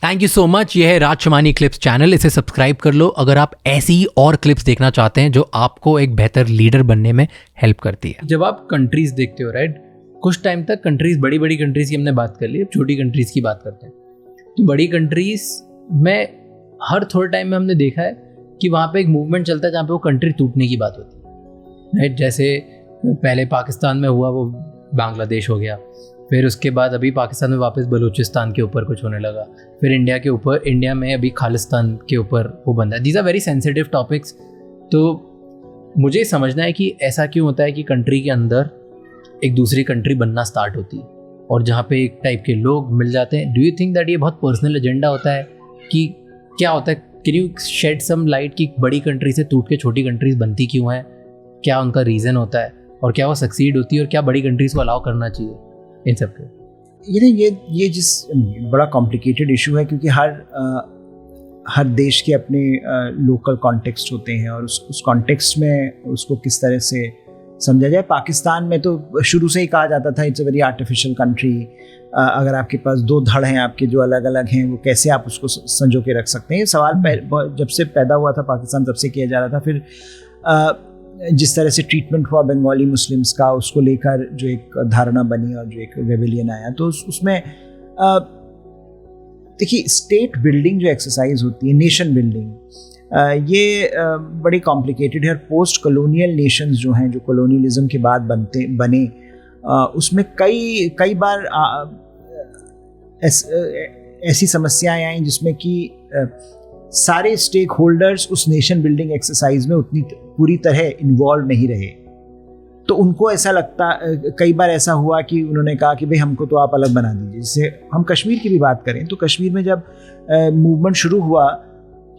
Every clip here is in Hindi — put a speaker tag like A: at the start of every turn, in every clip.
A: Thank you so much. ये है राज शमानी क्लिप्स चैनल, इसे सब्सक्राइब कर लो अगर आप ऐसी ही और क्लिप्स देखना चाहते हैं जो आपको एक बेहतर लीडर बनने में हेल्प करती है। जब आप कंट्रीज देखते हो राइट, कुछ टाइम तक कंट्रीज, बड़ी बड़ी कंट्रीज की हमने बात कर ली, अब छोटी कंट्रीज की बात करते हैं। तो बड़ी कंट्रीज में हर थोड़े टाइम में हमने देखा है कि वहाँ पे एक मूवमेंट चलता है जहाँ पे वो कंट्री टूटने की बात होती है राइट। जैसे पहले पाकिस्तान में हुआ, वो बांग्लादेश हो गया, फिर उसके बाद अभी पाकिस्तान में वापस बलूचिस्तान के ऊपर कुछ होने लगा, फिर इंडिया के ऊपर, इंडिया में अभी खालिस्तान के ऊपर वो बन रहा है। These are very sensitive topics. तो मुझे समझना है कि ऐसा क्यों होता है कि कंट्री के अंदर एक दूसरी कंट्री बनना स्टार्ट होती है और जहाँ पे एक टाइप के लोग मिल जाते हैं। डू यू थिंक दैट ये बहुत पर्सनल एजेंडा होता है कि क्या होता है? Can you shed some light कि बड़ी कंट्री से टूट के छोटी कंट्रीज बनती क्यों हैं? क्या उनका रीज़न होता है और क्या वो सक्सीड होती है और क्या बड़ी कंट्रीज़ को अलाउ करना चाहिए इन सब के?
B: ये जिस बड़ा कॉम्प्लिकेटेड इशू है, क्योंकि हर देश के अपने लोकल कॉन्टेक्स्ट होते हैं और उस कॉन्टेक्स्ट में उसको किस तरह से समझा जाए। पाकिस्तान में तो शुरू से ही कहा जाता था it's a very artificial country. अगर आपके पास दो धड़ हैं आपके जो अलग अलग हैं, वो कैसे आप उसको संजो के रख सकते हैं? ये सवाल जब से पैदा हुआ था पाकिस्तान तब से किया जा रहा था। फिर जिस तरह से ट्रीटमेंट हुआ बंगाली मुस्लिम्स का, उसको लेकर जो एक धारणा बनी और जो एक रेबेलियन आया, तो उसमें देखिए स्टेट बिल्डिंग जो एक्सरसाइज होती है, नेशन बिल्डिंग, ये बड़ी कॉम्प्लिकेटेड है। और पोस्ट कॉलोनियल नेशंस जो हैं, जो कॉलोनियलिज्म के बाद बने, उसमें कई बार ऐसी समस्याएं आई जिसमें कि सारे स्टेक होल्डर्स उस नेशन बिल्डिंग एक्सरसाइज में उतनी पूरी तरह इन्वॉल्व नहीं रहे। तो उनको ऐसा लगता, कई बार ऐसा हुआ कि उन्होंने कहा कि भाई हमको तो आप अलग बना दीजिए। जैसे हम कश्मीर की भी बात करें तो कश्मीर में जब मूवमेंट शुरू हुआ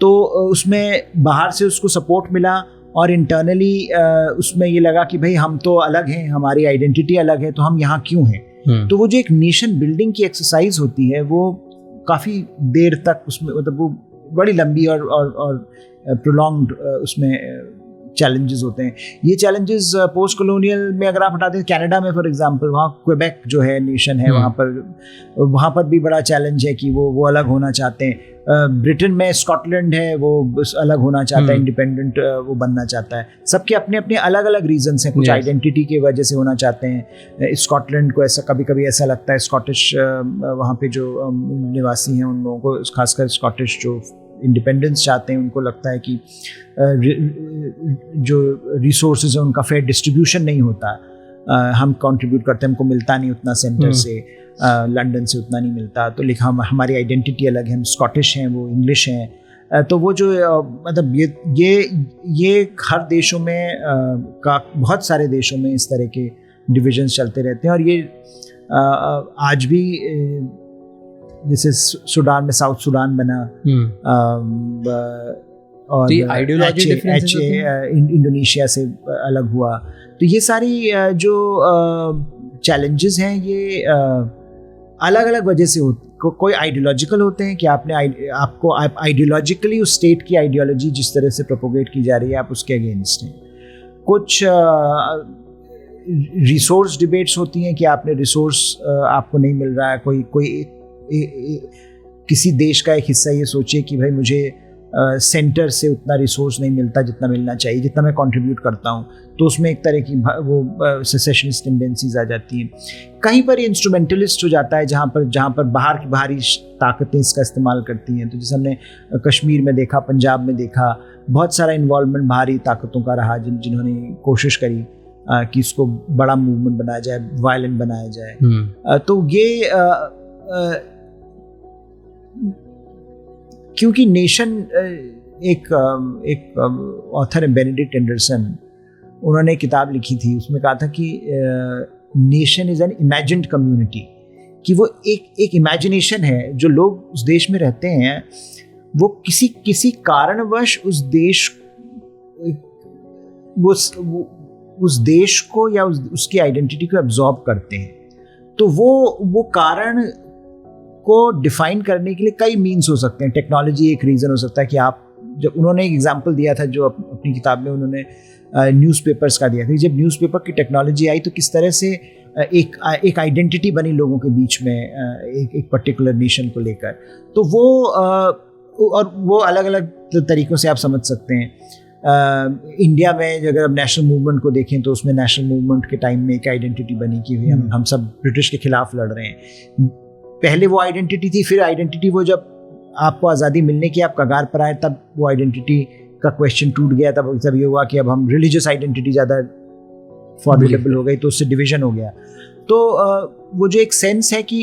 B: तो उसमें बाहर से उसको सपोर्ट मिला और इंटरनली उसमें ये लगा कि भाई हम तो अलग हैं, हमारी आइडेंटिटी अलग है, तो हम यहाँ क्यों हैं। तो वो जो एक नेशन बिल्डिंग की एक्सरसाइज होती है वो काफ़ी देर तक उसमें, मतलब वो बड़ी लंबी और प्रोलॉन्ग्ड उसमें चैलेंजेस होते हैं। ये चैलेंजेस पोस्ट कॉलोनियल में अगर आप हटा दें, कनाडा में फॉर एग्जांपल, वहाँ क्वेबेक जो है नेशन है, वहाँ पर भी बड़ा चैलेंज है कि वो अलग होना चाहते हैं। ब्रिटेन में स्कॉटलैंड है, वो अलग होना चाहता है, इंडिपेंडेंट वो बनना चाहता है। सबके अपने अपने अलग अलग रीजंस हैं। कुछ आइडेंटिटी की वजह से होना चाहते हैं। स्कॉटलैंड को ऐसा कभी कभी ऐसा लगता है, स्कॉटिश वहाँ पे जो निवासी हैं उन लोगों को, खासकर स्कॉटिश जो इंडिपेंडेंस चाहते हैं, उनको लगता है कि जो रिसोर्सेज है उनका फेयर डिस्ट्रीब्यूशन नहीं होता। हम कंट्रीब्यूट करते हैं, हमको मिलता नहीं उतना सेंटर से, लंदन से उतना नहीं मिलता, तो लिखा हमारी आइडेंटिटी अलग है, हम स्कॉटिश हैं, वो इंग्लिश हैं। तो वो जो मतलब ये हर देशों में बहुत सारे देशों में इस तरह के डिविजन्स चलते रहते हैं। और ये आज भी जैसे सुडान में साउथ सुडान बना, और इंडोनेशिया से अलग हुआ। तो ये सारी जो चैलेंजेस हैं ये अलग अलग वजह से कोई आइडियोलॉजिकल होते हैं कि आपको आइडियोलॉजिकली उस स्टेट की आइडियोलॉजी जिस तरह से प्रोपोगेट की जा रही है आप उसके अगेंस्ट हैं। कुछ रिसोर्स डिबेट्स होती हैं कि आपने रिसोर्स आपको नहीं मिल रहा है। कोई किसी देश का एक हिस्सा ये सोचे कि भाई मुझे सेंटर से उतना रिसोर्स नहीं मिलता जितना मिलना चाहिए, जितना मैं कंट्रीब्यूट करता हूँ, तो उसमें एक तरह की वो सेसेशनिस्ट टेंडेंसीज आ जाती हैं। कहीं पर ये इंस्ट्रूमेंटलिस्ट हो जाता है जहाँ पर बाहरी ताकतें इसका इस्तेमाल करती हैं। तो जैसे हमने कश्मीर में देखा, पंजाब में देखा, बहुत सारा इन्वॉल्वमेंट बाहरी ताकतों का रहा जिन्होंने कोशिश करी कि इसको बड़ा मूवमेंट बनाया जाए, वायलेंट बनाया जाए। तो ये क्योंकि नेशन, एक ऑथर है बेनेडिक्ट एंडरसन, उन्होंने एक किताब लिखी थी, उसमें कहा था कि nation is an imagined community, कि वो एक इमेजिनेशन है। जो लोग उस देश में रहते हैं वो किसी कारणवश उस देश को या उसकी आइडेंटिटी को एब्जॉर्ब करते हैं। तो वो कारण को डिफाइन करने के लिए कई मीन्स हो सकते हैं। टेक्नोलॉजी एक रीज़न हो सकता है कि आप, जब उन्होंने एक एग्जांपल दिया था जो अपनी किताब में उन्होंने न्यूज़पेपर्स का दिया था, जब न्यूज़पेपर की टेक्नोलॉजी आई तो किस तरह से एक आइडेंटिटी बनी लोगों के बीच में, एक पर्टिकुलर नेशन को लेकर। तो वो और वो अलग अलग तरीक़ों से आप समझ सकते हैं। इंडिया में अगर अब नेशनल मूवमेंट को देखें तो उसमें नेशनल मूवमेंट के टाइम में एक आइडेंटिटी बनी कि हम सब ब्रिटिश के खिलाफ लड़ रहे हैं। पहले वो आइडेंटिटी थी, फिर आइडेंटिटी वो जब आपको आज़ादी मिलने की आप कगार पर आए तब वो आइडेंटिटी का क्वेश्चन टूट गया। तब ये हुआ कि अब हम रिलीजियस आइडेंटिटी ज़्यादा फॉर्मिडेबल हो गई, तो उससे डिवीज़न हो गया। तो वो जो एक सेंस है कि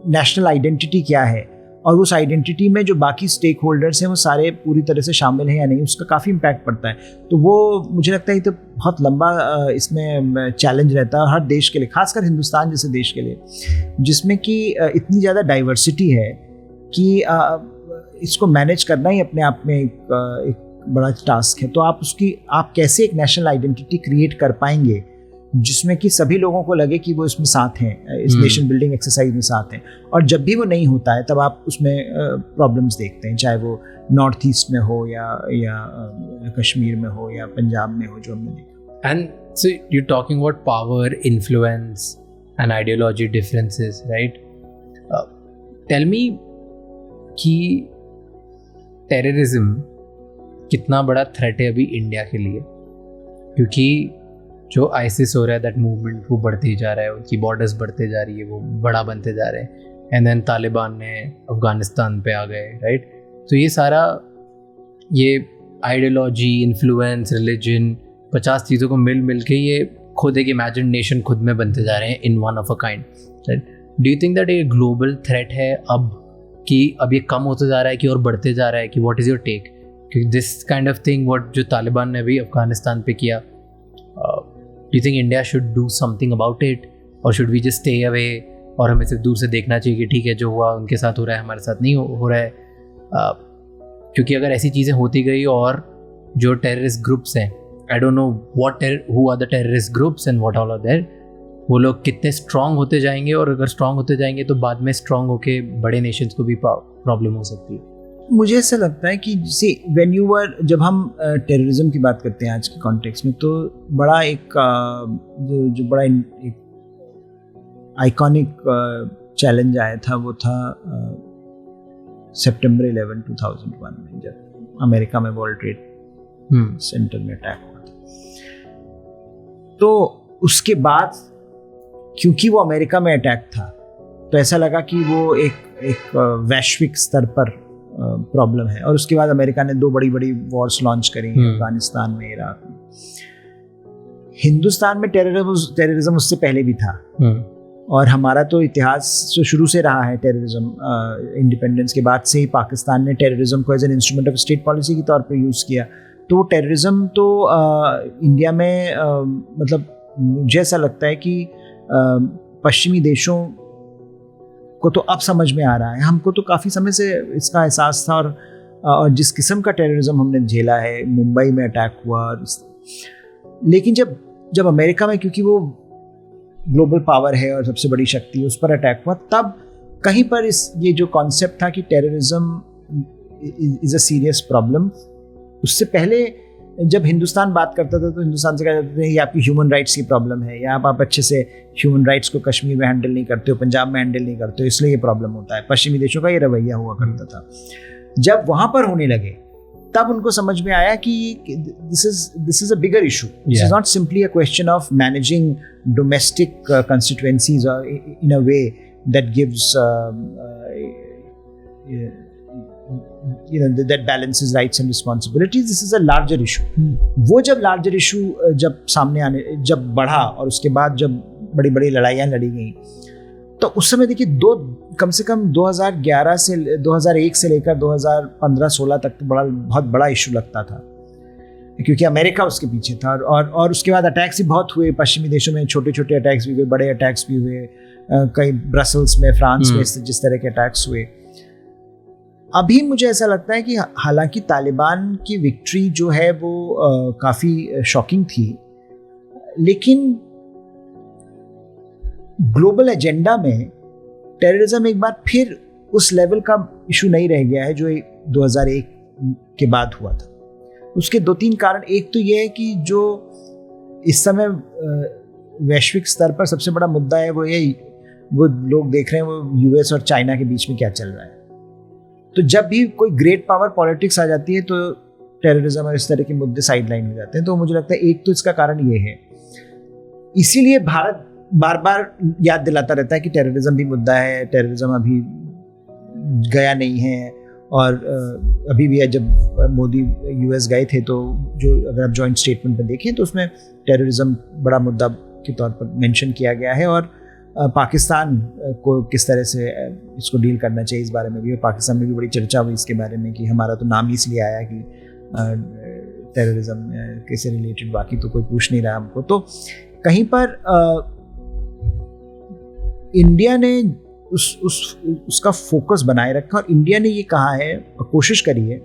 B: नेशनल आइडेंटिटी क्या है और उस आइडेंटिटी में जो बाकी स्टेक होल्डर्स हैं वो सारे पूरी तरह से शामिल हैं या नहीं, उसका काफ़ी इम्पैक्ट पड़ता है। तो वो मुझे लगता है तो बहुत लंबा इसमें चैलेंज रहता है हर देश के लिए, खासकर हिंदुस्तान जैसे देश के लिए, जिसमें कि इतनी ज़्यादा डाइवर्सिटी है कि इसको मैनेज करना ही अपने आप में एक बड़ा टास्क है। तो आप कैसे एक नेशनल आइडेंटिटी क्रिएट कर पाएंगे जिसमें कि सभी लोगों को लगे कि वो इसमें साथ हैं, इस नेशन बिल्डिंग एक्सरसाइज में साथ हैं। और जब भी वो नहीं होता है तब आप उसमें प्रॉब्लम्स देखते हैं, चाहे वो नॉर्थ ईस्ट में हो या कश्मीर में हो या पंजाब में हो, जो हमने देखा।
A: And so you talking about power, influence and ideology differences, right? Tell me कि टेररिज्म कितना बड़ा थ्रेट है अभी इंडिया के लिए, क्योंकि जो आईसिस हो रहा है, दैट मूवमेंट वो बढ़ते जा रहा है, उनकी बॉर्डर्स बढ़ते जा रही है, वो बड़ा बनते जा रहे हैं। एंड देन तालिबान ने अफगानिस्तान पे आ गए, राइट? तो ये सारा ये आइडियोलॉजी, इन्फ्लुएंस, रिलीजन, 50 चीज़ों को मिल के ये खुद एक इमेजिन नेशन खुद में बनते जा रहे हैं in one of a kind, right? Do you think that ये ग्लोबल थ्रेट है अब, कि अब ये कम होता जा रहा है कि और बढ़ते जा रहा है? कि व्हाट इज़ योर टेक? क्योंकि this kind of thing what जो तालिबान ने भी अफगानिस्तान पे किया, Do you think India should do something about it, or should we just stay away, और हमें सिर्फ दूर से देखना चाहिए कि ठीक है जो हुआ उनके साथ हो रहा है, हमारे साथ नहीं हो रहा है? क्योंकि अगर ऐसी चीज़ें होती गई और जो टेररिस्ट ग्रुप्स हैं, I don't know who are the terrorist groups and what all are there, वो लोग कितने स्ट्रांग होते जाएंगे, और अगर स्ट्रांग होते जाएंगे तो बाद में स्ट्रांग होके बड़े नेशंस को भी प्रॉब्लम हो सकती है।
B: मुझे ऐसा लगता है कि जब हम टेररिज्म की बात करते हैं आज के कॉन्टेक्स्ट में, तो बड़ा एक जो बड़ा एक आइकॉनिक चैलेंज आया था, वो था सितंबर 11, 2001 में, जब अमेरिका में वर्ल्ड ट्रेड सेंटर में अटैक हुआ था। तो उसके बाद क्योंकि वो अमेरिका में अटैक था, तो ऐसा लगा कि वो एक वैश्विक स्तर पर प्रॉब्लम है। और उसके बाद अमेरिका ने 2 बड़ी वॉर्स लॉन्च करी, अफगानिस्तान में, इराक में। हिंदुस्तान में टेररिज्म उससे पहले भी था, और हमारा तो इतिहास शुरू से रहा है टेररिज्म। इंडिपेंडेंस के बाद से ही पाकिस्तान ने टेररिज्म को as an instrument of state policy के तौर पे यूज़ किया। तो वो टेररिज्म तो इंडिया में मतलब मुझे ऐसा लगता है कि पश्चिमी देशों को तो अब समझ में आ रहा है, हमको तो काफ़ी समय से इसका एहसास था। और जिस किस्म का टेररिज्म हमने झेला है, मुंबई में अटैक हुआ, लेकिन जब अमेरिका में, क्योंकि वो ग्लोबल पावर है और सबसे बड़ी शक्ति है, उस पर अटैक हुआ, तब कहीं पर ये जो कॉन्सेप्ट था कि terrorism is a serious problem. उससे पहले जब हिंदुस्तान बात करता था तो हिंदुस्तान से कहा जाता था ये आपकी ह्यूमन राइट्स की प्रॉब्लम है, या आप अच्छे से ह्यूमन राइट्स को कश्मीर में हैंडल नहीं करते हो, पंजाब में हैंडल नहीं करते हो, इसलिए ये प्रॉब्लम होता है। पश्चिमी देशों का ये रवैया हुआ करता था। जब वहाँ पर होने लगे तब उनको समझ में आया कि this is a bigger issue, this is not simply a question of managing domestic constituencies in a way that gives that balances rights and responsibilities. This is a larger issue. वो जब larger issue जब सामने जब बढ़ा, और उसके बाद जब बड़ी बड़ी लड़ाइयाँ लड़ी गई, तो उस समय देखिए कम से कम 2001 से लेकर 2015-16 तक तो बहुत बड़ा इशू लगता था, क्योंकि अमेरिका उसके पीछे था। और उसके बाद अटैक्स भी बहुत हुए पश्चिमी देशों में, छोटे छोटे अटैक्स भी हुए, बड़े अटैक्स भी हुए, कई ब्रसल्स में, फ्रांस में जिस तरह के अटैक्स हुए। अभी मुझे ऐसा लगता है कि हालांकि तालिबान की विक्ट्री जो है वो काफ़ी शॉकिंग थी, लेकिन ग्लोबल एजेंडा में टेररिज्म एक बार फिर उस लेवल का इशू नहीं रह गया है जो 2001 के बाद हुआ था। उसके 2-3 कारण, एक तो ये है कि जो इस समय वैश्विक स्तर पर सबसे बड़ा मुद्दा है वो यही, वो लोग देख रहे हैं वो यूएस और चाइना के बीच में क्या चल रहा है। तो जब भी कोई ग्रेट पावर पॉलिटिक्स आ जाती है तो टेररिज्म और इस तरह के मुद्दे साइडलाइन हो जाते हैं। तो मुझे लगता है एक तो इसका कारण ये है, इसीलिए भारत बार बार याद दिलाता रहता है कि टेररिज्म भी मुद्दा है, टेररिज्म अभी गया नहीं है। और अभी भी जब मोदी यूएस गए थे तो जो अगर आप जॉइंट स्टेटमेंट में देखें तो उसमें टेररिज्म बड़ा मुद्दा के तौर पर मेंशन किया गया है। और पाकिस्तान को किस तरह से इसको डील करना चाहिए इस बारे में भी, और पाकिस्तान में भी बड़ी चर्चा हुई इसके बारे में कि हमारा तो नाम ही इसलिए आया कि टेररिज्म कैसे रिलेटेड, बाकी तो कोई पूछ नहीं रहा हमको। तो कहीं पर इंडिया ने उसका फोकस बनाए रखा, और इंडिया ने ये कहा है, कोशिश करी है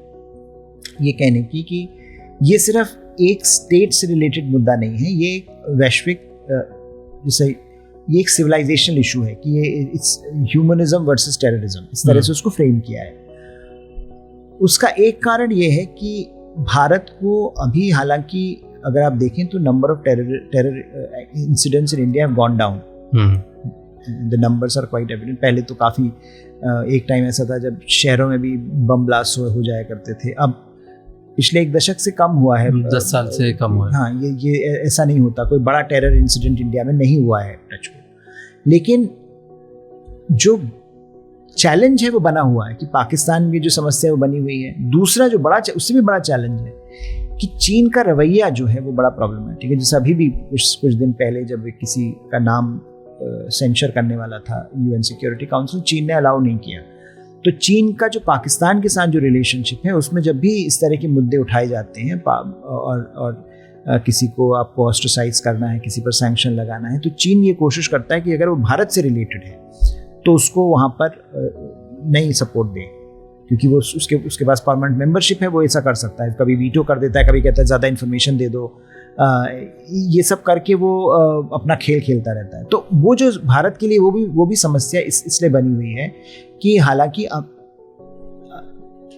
B: ये कहने की कि ये सिर्फ एक स्टेट से रिलेटेड मुद्दा नहीं है, ये एक वैश्विक जैसे ये एक सिविलाइजेशनल इशू है कि ये इट्स ह्यूमनिज्म वर्सेस टेररिज्म, इस तरह से उसको फ्रेम किया है। उसका एक कारण ये है कि भारत को अभी, हालांकि अगर आप देखें तो number of terror incidents in India have gone down, the numbers are quite evident. पहले तो काफ़ी एक टाइम ऐसा था जब शहरों में भी बम ब्लास्ट हो जाया करते थे, अब पिछले एक दशक से कम हुआ है,
A: 10 साल से कम हुआ है।
B: हाँ, ये ऐसा नहीं होता, कोई बड़ा टेरर इंसिडेंट इंडिया में नहीं हुआ है टच में। लेकिन जो चैलेंज है वो बना हुआ है कि पाकिस्तान की जो समस्या है वो बनी हुई है। दूसरा जो बड़ा, उससे भी बड़ा चैलेंज है कि चीन का रवैया जो है वो बड़ा प्रॉब्लमैटिक है। जैसे अभी भी कुछ दिन पहले जब किसी का नाम सेंसर करने वाला था यूएन सिक्योरिटी काउंसिल, चीन ने अलाउ नहीं किया। तो चीन का जो पाकिस्तान के साथ जो रिलेशनशिप है उसमें जब भी इस तरह के मुद्दे उठाए जाते हैं और किसी को आपको ऑस्ट्रेसाइज करना है, किसी पर सैंक्शन लगाना है, तो चीन ये कोशिश करता है कि अगर वो भारत से रिलेटेड है तो उसको वहाँ पर नहीं सपोर्ट दे, क्योंकि वो उसके पास परमानेंट मेंबरशिप है, वो ऐसा कर सकता है, कभी वीटो कर देता है, कभी कहता है ज़्यादा इन्फॉर्मेशन दे दो, ये सब करके वो अपना खेल खेलता रहता है। तो वो जो भारत के लिए वो भी समस्या इसलिए बनी हुई है कि हालांकि अब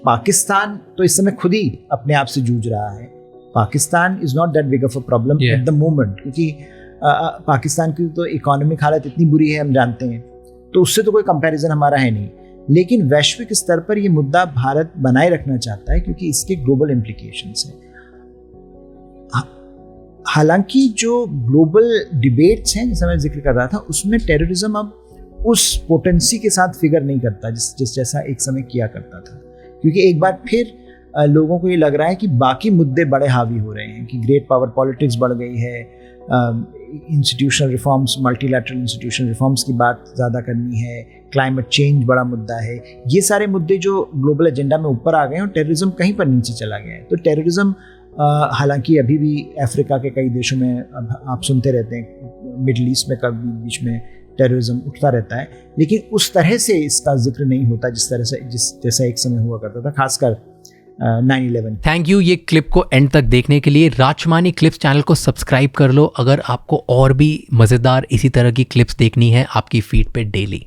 B: पाकिस्तान तो इस समय खुद ही अपने आप से जूझ रहा है। Pakistan is not that big of a problem at the moment, क्योंकि पाकिस्तान की तो इकोनॉमिक हालत इतनी बुरी है, हम जानते हैं, तो उससे तो कोई कंपैरिजन हमारा है नहीं। लेकिन वैश्विक स्तर पर ये मुद्दा भारत बनाए रखना चाहता है क्योंकि इसके ग्लोबल इम्प्लीकेशंस हैं। हालांकि जो ग्लोबल डिबेट्स हैं जैसा मैं जिक्र कर रहा था, उसमें टेररिज्म अब उस पोटेंसी के साथ फिगर नहीं करता जिस जैसा एक समय किया करता था, क्योंकि एक बार फिर लोगों को ये लग रहा है कि बाकी मुद्दे बड़े हावी हो रहे हैं, कि ग्रेट पावर पॉलिटिक्स बढ़ गई है, institutional reforms, multilateral institutional reforms की बात ज़्यादा करनी है, क्लाइमेट चेंज बड़ा मुद्दा है। ये सारे मुद्दे जो ग्लोबल एजेंडा में ऊपर आ गए हैं और टेररिज्म कहीं पर नीचे चला गया है। तो टेररिज्म हालांकि अभी भी अफ्रीका के कई देशों में आप सुनते रहते हैं, मिडल ईस्ट में कभी बीच में टेररिज्म उठता रहता है, लेकिन उस तरह से इसका जिक्र नहीं होता जैसा एक समय हुआ करता था, खासकर 9/11।
A: थैंक यू ये क्लिप को एंड तक देखने के लिए। राजमानी क्लिप्स चैनल को सब्सक्राइब कर लो अगर आपको और भी मज़ेदार इसी तरह की क्लिप्स देखनी है आपकी फीड पे डेली।